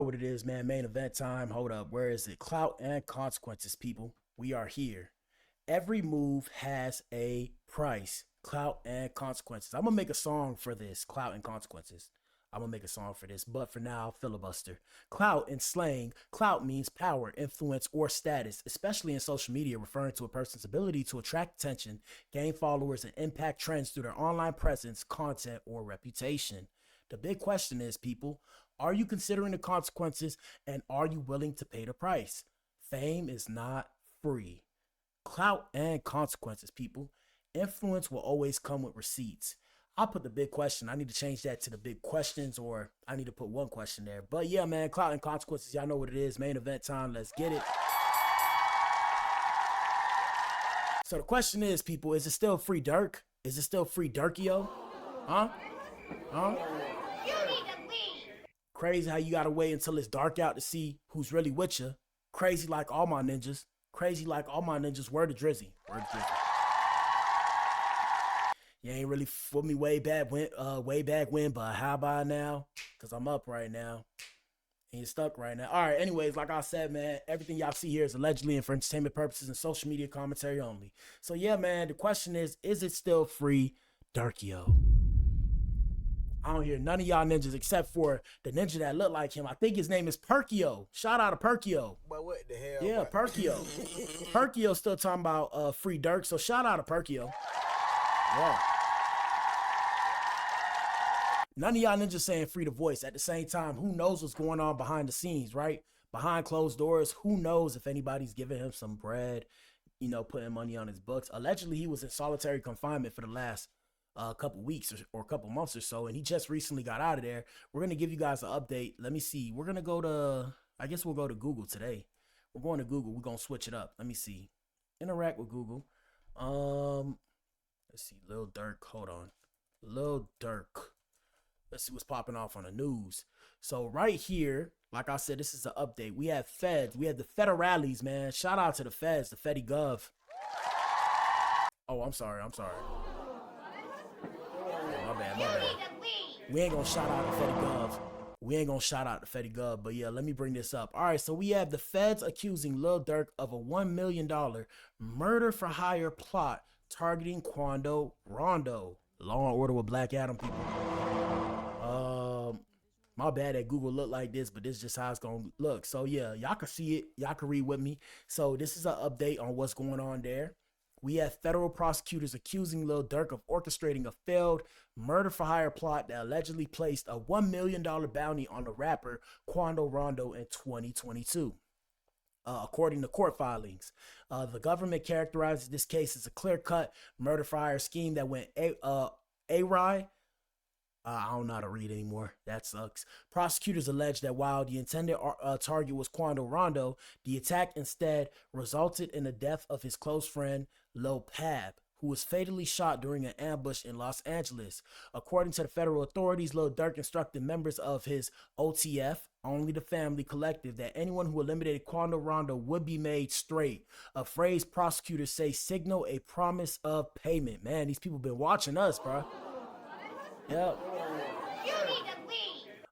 what it is, man. Main event time. Hold up. Where is it? Clout and consequences, people. We are here. Every move has a price. Clout and consequences. I'm going to make a song for this. Clout and consequences. I'm going to make a song for this. But for now, filibuster. Clout in slang. Clout means power, influence, or status, especially in social media, referring to a person's ability to attract attention, gain followers, and impact trends through their online presence, content, or reputation. The big question is, people, are you considering the consequences and are you willing to pay the price? Fame is not free. Clout and consequences, people. Influence will always come with receipts. I'll put the big question. I need to change that to the big questions, or I need to put one question there. But yeah, man, clout and consequences, y'all know what it is. Main event time. Let's get it. So the question is, people, is it still free Durk? Is it still free Durkio? Huh? Huh? Crazy how you gotta wait until it's dark out to see who's really with you. Crazy like all my ninjas. Crazy like all my ninjas. Word to Drizzy. Word to Drizzy. You ain't really with me way back when, but how about now? Cause I'm up right now. And you're stuck right now. All right, anyways, like I said, man, everything y'all see here is allegedly and for entertainment purposes and social media commentary only. So yeah, man, the question is it still free Durkio? I don't hear none of y'all ninjas except for the ninja that look like him. I think his name is Perkio. Shout out to Perkio. But what the hell? Yeah, Perkio. Perkio still talking about free Durk, so shout out to Perkio. Yeah. None of y'all ninjas saying free the voice. At the same time, who knows what's going on behind the scenes, right? Behind closed doors, who knows if anybody's giving him some bread, putting money on his books. Allegedly, he was in solitary confinement for the last couple weeks or a couple months or so, and he just recently got out of there. We're going to give you guys an update. Let me see. We're going to go to, I guess we'll go to Google today. We're going to Google. We're going to switch it up. Let me see. Interact with Google. Let's see. Lil Durk. Hold on. Lil Durk. Let's see what's popping off on the news. So right here, like I said, this is an update. We have feds. We have the federales, man. Shout out to the feds, the Fedi Gov. Oh, I'm sorry. My bad. We ain't gonna shout out the Fedi Gov. But yeah, let me bring this up. All right, so we have the feds accusing Lil Durk of a $1 million murder for hire plot targeting Quando Rondo. Law and Order with Black Adam, people. My bad that Google look like this, but this is just how it's gonna look. So yeah, y'all can see it. Y'all can read with me. So this is an update on what's going on there. We have federal prosecutors accusing Lil Durk of orchestrating a failed murder for hire plot that allegedly placed a $1 million bounty on the rapper Quando Rondo in 2022. According to court filings, the government characterizes this case as a clear-cut murder for hire scheme that went awry. I don't know how to read anymore. That sucks. Prosecutors allege that while the intended target was Quando Rondo, the attack instead resulted in the death of his close friend, Lil Pab, who was fatally shot during an ambush in Los Angeles. According to the federal authorities, Lil Durk instructed members of his OTF, Only the Family Collective, that anyone who eliminated Quando Rondo would be made straight. A phrase prosecutors say signal a promise of payment. Man, these people been watching us, bro. Yep.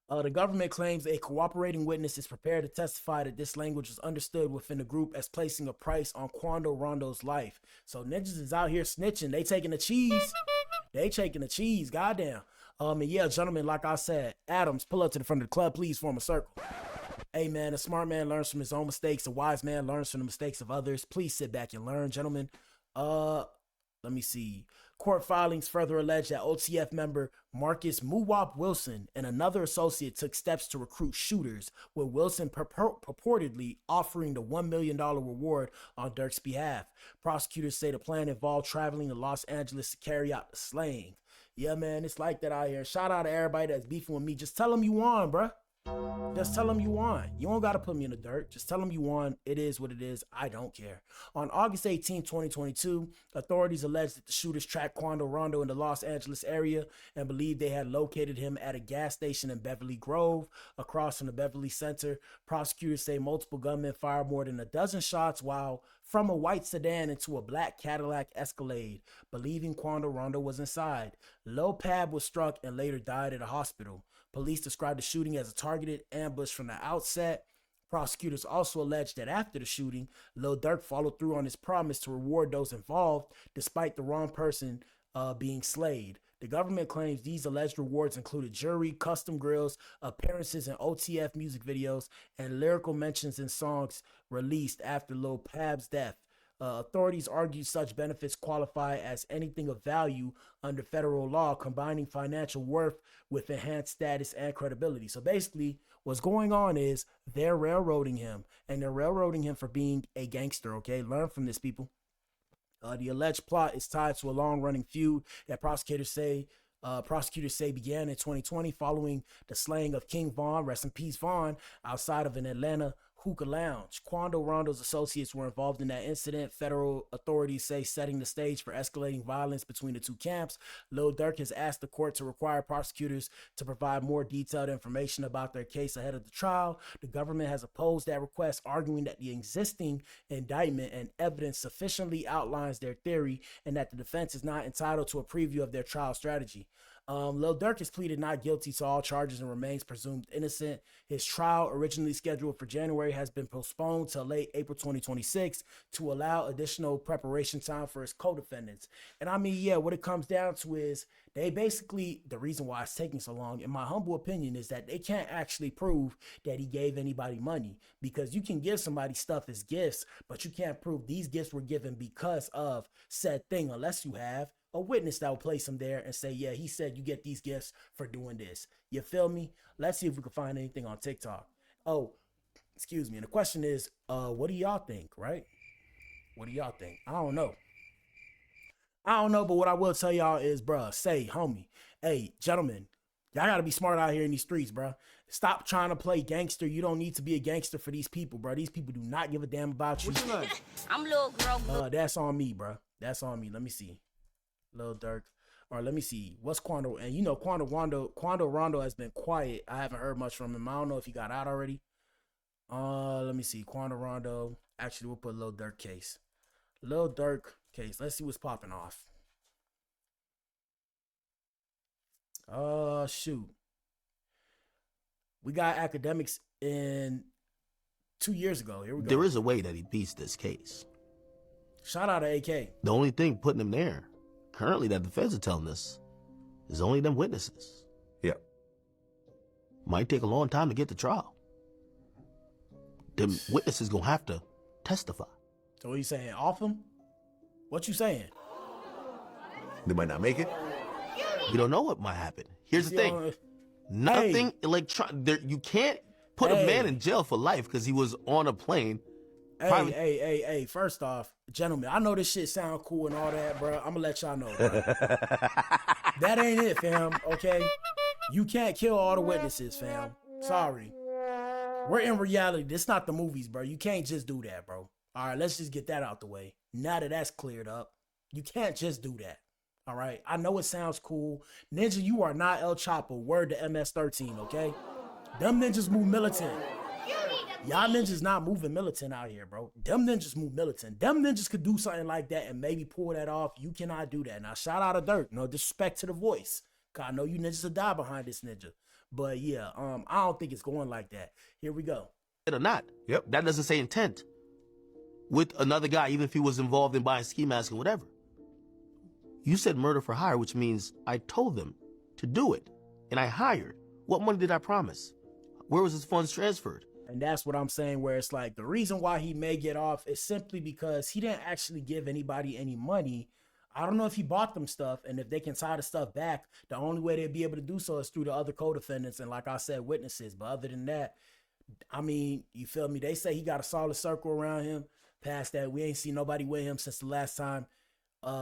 The government claims a cooperating witness is prepared to testify that this language was understood within the group as placing a price on Quando Rondo's life. So ninjas is out here snitching. They taking the cheese. Goddamn. And yeah, gentlemen, like I said, Adams, pull up to the front of the club. Please form a circle. Hey, man, a smart man learns from his own mistakes. A wise man learns from the mistakes of others. Please sit back and learn, gentlemen. Let me see. Court filings further allege that OTF member Marcus Muwap Wilson and another associate took steps to recruit shooters, with Wilson purportedly offering the $1 million reward on Durk's behalf. Prosecutors say the plan involved traveling to Los Angeles to carry out the slaying. Yeah, man, it's like that out here. Shout out to everybody that's beefing with me. Just tell them you won, bruh. Just tell them you won. You don't got to put me in the dirt. Just tell them you won. It is what it is. I don't care. On August 18, 2022, authorities alleged that the shooters tracked Quando Rondo in the Los Angeles area and believed they had located him at a gas station in Beverly Grove, across from the Beverly Center. Prosecutors say multiple gunmen fired more than a dozen shots while from a white sedan into a black Cadillac Escalade, believing Quando Rondo was inside. Lil Pab was struck and later died at a hospital. Police described the shooting as a targeted ambush from the outset. Prosecutors also alleged that after the shooting, Lil Durk followed through on his promise to reward those involved, despite the wrong person being slayed. The government claims these alleged rewards included jewelry, custom grills, appearances in OTF music videos, and lyrical mentions in songs released after Lil Pab's death. Authorities argue such benefits qualify as anything of value under federal law, combining financial worth with enhanced status and credibility. So basically, what's going on is they're railroading him, and they're railroading him for being a gangster, okay? Learn from this, people. The alleged plot is tied to a long-running feud that prosecutors say began in 2020 following the slaying of King Von, rest in peace Von, outside of an Atlanta hookah lounge. Quando Rondo's associates were involved in that incident. Federal authorities say setting the stage for escalating violence between the two camps. Lil Durk has asked the court to require prosecutors to provide more detailed information about their case ahead of the trial. The government has opposed that request, arguing that the existing indictment and evidence sufficiently outlines their theory and that the defense is not entitled to a preview of their trial strategy. Lil Durk has pleaded not guilty to all charges and remains presumed innocent. His trial, originally scheduled for January, has been postponed to late April 2026 to allow additional preparation time for his co-defendants. And I mean, yeah, what it comes down to is they basically, the reason why it's taking so long, in my humble opinion, is that they can't actually prove that he gave anybody money, because you can give somebody stuff as gifts, but you can't prove these gifts were given because of said thing, unless you have a witness that will place him there and say, yeah, he said you get these gifts for doing this. You feel me? Let's see if we can find anything on TikTok. Oh, excuse me. And the question is, what do y'all think, right? What do y'all think? I don't know. But what I will tell y'all is, bruh, homie, hey, gentlemen, y'all gotta be smart out here in these streets, bruh. Stop trying to play gangster. You don't need to be a gangster for these people, bruh. These people do not give a damn about you. What you like? I'm Lil Girl. That's on me, bruh. That's on me. Let me see. Lil Durk. Or let me see. What's Quando? And you know, Quando Rondo has been quiet. I haven't heard much from him. I don't know if he got out already. Let me see. Quando Rondo. Actually, we'll put Lil Durk case. Lil Durk case. Let's see what's popping off. Shoot. We got academics in 2 years ago. Here we go. There is a way that he beats this case. Shout out to AK. The only thing putting him there, currently, that the feds are telling us, is only them witnesses. Yeah. Might take a long time to get to trial. Them witnesses gonna have to testify. So what you saying? Off him? What you saying? They might not make it. You don't know what might happen. Here's the thing. Nothing you can't put a man in jail for life because he was on a plane. Hey, first off, gentlemen, I know this shit sound cool and all that, bro. I'm gonna let y'all know, bro. That ain't it, fam, okay? You can't kill all the witnesses, fam. Sorry. We're in reality. This not the movies, bro. You can't just do that, bro. All right, let's just get that out the way. Now that that's cleared up, you can't just do that. All right? I know it sounds cool. Ninja, you are not El Chapo. Word to MS-13, okay? Them ninjas move militant. Y'all ninjas not moving militant out here, bro. Them ninjas move militant. Them ninjas could do something like that and maybe pull that off. You cannot do that. Now, shout out to Durk. No disrespect to the voice. Cause I know you ninjas will die behind this ninja. But yeah, I don't think it's going like that. Here we go. Or not. Yep. That doesn't say intent. With another guy, even if he was involved in buying ski masks or whatever. You said murder for hire, which means I told them to do it. And I hired. What money did I promise? Where was his funds transferred? And that's what I'm saying, where it's like the reason why he may get off is simply because he didn't actually give anybody any money. I don't know if he bought them stuff, and if they can tie the stuff back, the only way they'd be able to do so is through the other co-defendants and, like I said, witnesses. But other than that, I mean, you feel me? They say he got a solid circle around him. Past that, we ain't seen nobody with him since the last time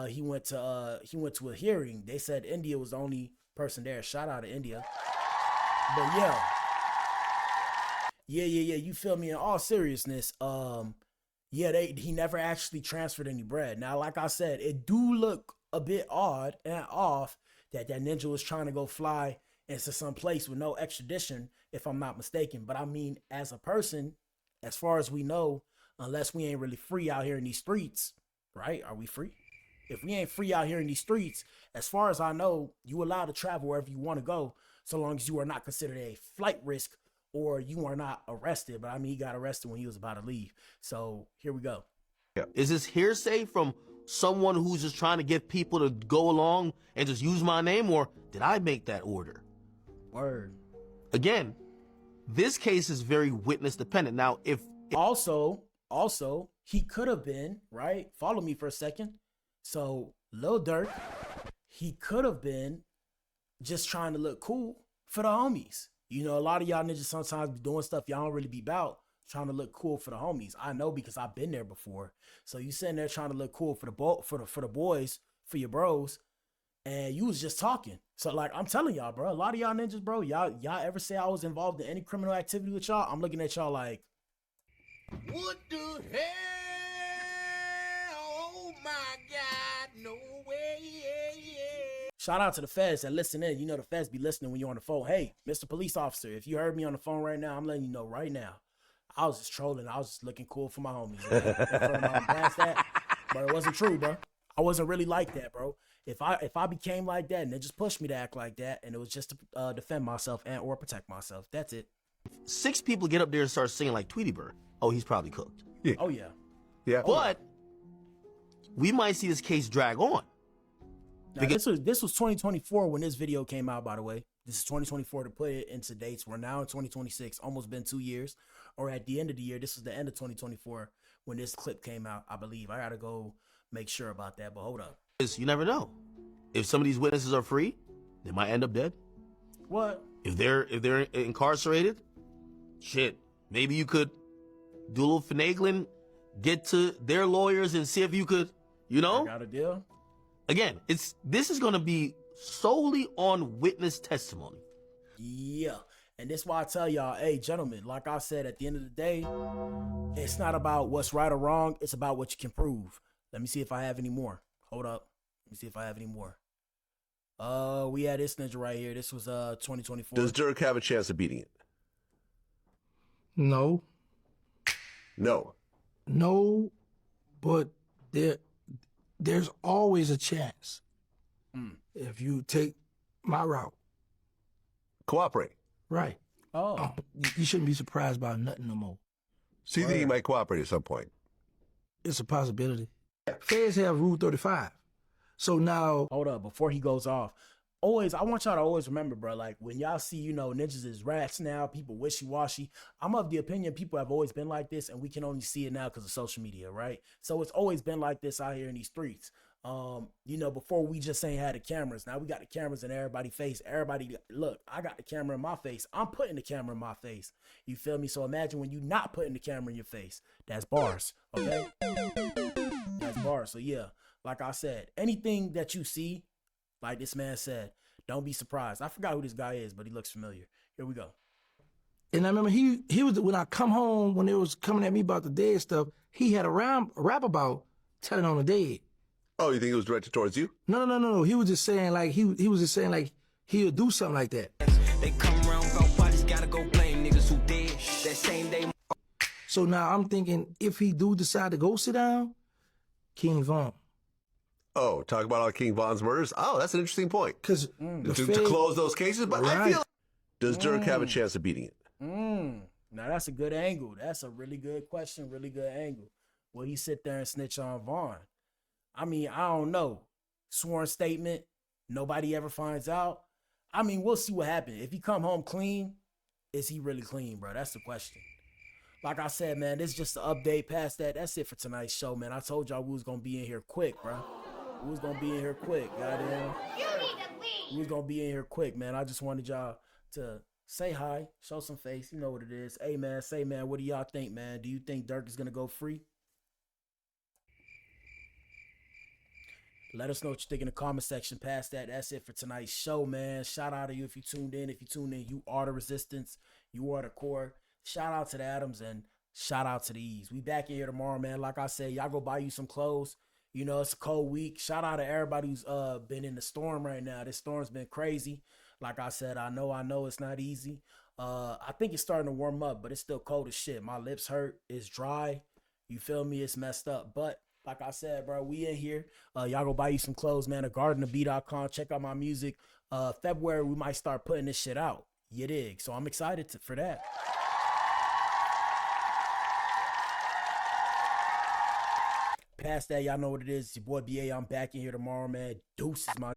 he went to a hearing. They said India was the only person there. Shout out to India. But yeah. Yeah. You feel me? In all seriousness, he never actually transferred any bread. Now, like I said, it do look a bit odd and off that ninja was trying to go fly into some place with no extradition, if I'm not mistaken. But I mean, as a person, as far as we know, unless we ain't really free out here in these streets, right? Are we free? If we ain't free out here in these streets, as far as I know, you allowed to travel wherever you want to go. so long as you are not considered a flight risk or you are not arrested. But I mean, he got arrested when he was about to leave. So here we go. Is this hearsay from someone who's just trying to get people to go along and just use my name, or did I make that order? Word. Again, this case is very witness dependent. Now, if Also, he could have been, right? Follow me for a second. So Lil Durk, he could have been just trying to look cool for the homies. You know, a lot of y'all niggas sometimes be doing stuff y'all don't really be about, trying to look cool for the homies. I know because I've been there before. So you sitting there trying to look cool for the boys, for your bros, and you was just talking. So like I'm telling y'all, bro, a lot of y'all ninjas, bro, y'all ever say I was involved in any criminal activity with y'all? I'm looking at y'all like, what the hell? Oh my God, no way. shout out to the feds that listen in. You know the feds be listening when you're on the phone. Hey, Mr. Police Officer, if you heard me on the phone right now, I'm letting you know right now. I was just trolling. I was just looking cool for my homies. Past that, but it wasn't true, bro. I wasn't really like that, bro. If I became like that and they just pushed me to act like that, and it was just to defend myself and or protect myself, that's it. 6 people get up there and start singing like Tweety Bird, oh, he's probably cooked. Yeah. Oh yeah. Yeah. But we might see this case drag on. Now, this was 2024 when this video came out, by the way. This is 2024 to put it into dates. We're now in 2026, almost been 2 years. Or at the end of the year, this is the end of 2024 when this clip came out, I believe. I gotta go make sure about that, but hold up. You never know. If some of these witnesses are free, they might end up dead. What? If they're incarcerated, shit, maybe you could do a little finagling, get to their lawyers and see if you could, you know? I got a deal. Again, this is gonna be solely on witness testimony. Yeah. And that's why I tell y'all, hey, gentlemen, like I said, at the end of the day, it's not about what's right or wrong. It's about what you can prove. Let me see if I have any more. Hold up. Let me see if I have any more. We had this ninja right here. This was 2024. Does Durk have a chance of beating it? No, No. but there's always a chance if you take my route. Cooperate. Right. Oh. You shouldn't be surprised by nothing no more. So you think he might cooperate at some point? It's a possibility. Feds have Rule 35. So now, Hold up, before he goes off. I want y'all to always remember, bro, like when y'all see, you know, ninjas is rats now, people wishy-washy. I'm of the opinion people have always been like this, and we can only see it now because of social media, right? So it's always been like this out here in these streets. You know, before we just ain't had the cameras. Now we got the cameras in everybody's face. Everybody, look, I got the camera in my face. I'm putting the camera in my face. You feel me? So imagine when you not putting the camera in your face. That's bars, okay? That's bars. So yeah, like I said, anything that you see, like this man said, don't be surprised. I forgot who this guy is, but he looks familiar. Here we go. and I remember he was, when I come home, when they was coming at me about the dead stuff, he had a rap about telling on the dead. Oh, you think it was directed towards you? No. He was just saying like, he was just saying like, he'll do something like that. They come around, about parties, gotta go blame niggas who dead. That same day. So now I'm thinking, if he do decide to go sit down, King Von. Oh, talk about all King Von's murders? Oh, that's an interesting point. Because To close those cases, but I Right. feel does Durk have a chance of beating it? Now that's a good angle. That's a really good question, really good angle. Will he sit there and snitch on Vaughn? I mean, I don't know. Sworn statement, nobody ever finds out. I mean, we'll see what happens. If he come home clean, is he really clean, bro? That's the question. Like I said, man, this is just an update past that. That's it for tonight's show, man. I told y'all we was gonna be in here quick, bro. We was gonna be in here quick, goddamn. We was gonna be in here quick, man. I just wanted y'all to say hi, show some face. You know what it is. Hey, man, say, man, what do y'all think, man? Do you think Durk is gonna go free? Let us know what you think in the comment section. Past that, that's it for tonight's show, man. Shout out to you if you tuned in. If you tuned in, you are the resistance. You are the core. Shout out to the Adams and shout out to the E's. We back in here tomorrow, man. Like I said, y'all go buy you some clothes. You know, it's a cold week. Shout out to everybody who's been in the storm right now. This storm's been crazy. Like I said, I know it's not easy. I think it's starting to warm up, but it's still cold as shit. My lips hurt. It's dry. You feel me? It's messed up. But Like I said, bro, we in here. Y'all go buy you some clothes, man. gardenofb.com. Check out my music. February, we might start putting this shit out. You dig? So I'm excited for that. Past that, y'all know what it is. It's your boy BA. I'm back in here tomorrow, man. Deuces, my